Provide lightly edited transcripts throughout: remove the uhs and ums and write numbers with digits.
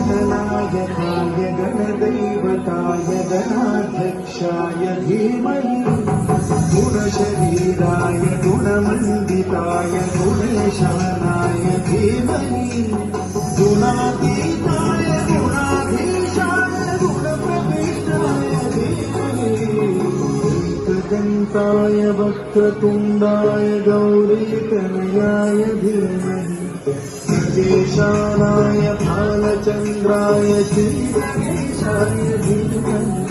गणनायकाय गणदैवताय गणाध्यक्षाय धीमहि गुणशरीराय गुणमण्डिताय गुणेशानाय धीमहि गुणातीताय गुणाधीशाय गुणप्रविष्टाय धीमहि एकदन्ताय वक्रतुण्डाय गौरीतनयाय धीमहि केशानाय भालचन्द्राय श्रीगणेशाय धीमहि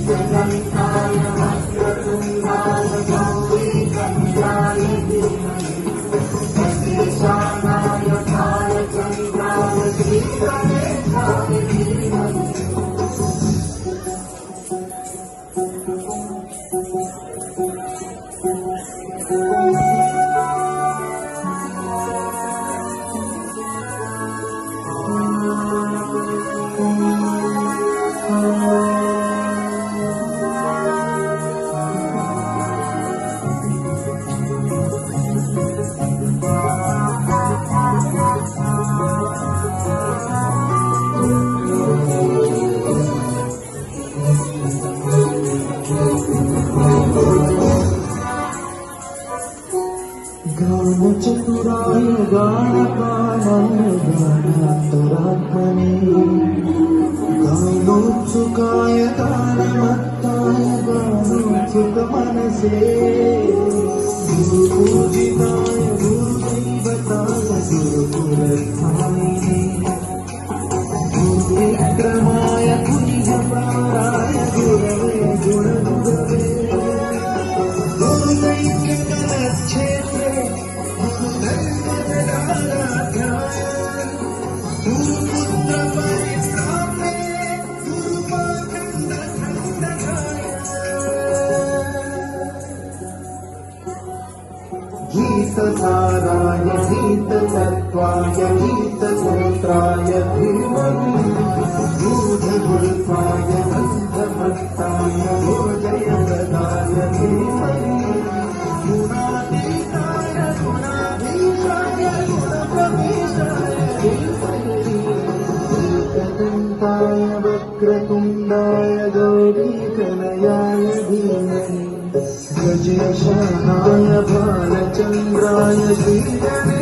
एकदन्ताय वक्रतुण्डाय गौरीतनयाय धीमहि केशानाय भालचन्द्राय श्रीगणेशाय धीमहि गानचतुराय गानकानाय गानान्तरात्मने गानोत्सुकाय गानमत्ताय गानोत्सुकमनसे गुरुपूजिताय गुरुदैवताय गुरुकुलस्थायिने गुरुविक्रमाय गुह्यप्राणाय गुरवे गुणगुरवे गुरुदैक्यकलक्षेत्रे गीतसाराय गीततत्त्वाय गीतगोत्राय धीमहि दूधगुल्फाय बन्धभक्ताय भोजयप्रदाय धीमहि गुणातीताय गुणाधीशाय गुणप्रविष्टाय धीमहि एकदन्ताय वक्रतुण्डाय गौरीतनयाय धीमहि गजेशानाय भालचन्द्राय श्रीगणेशाय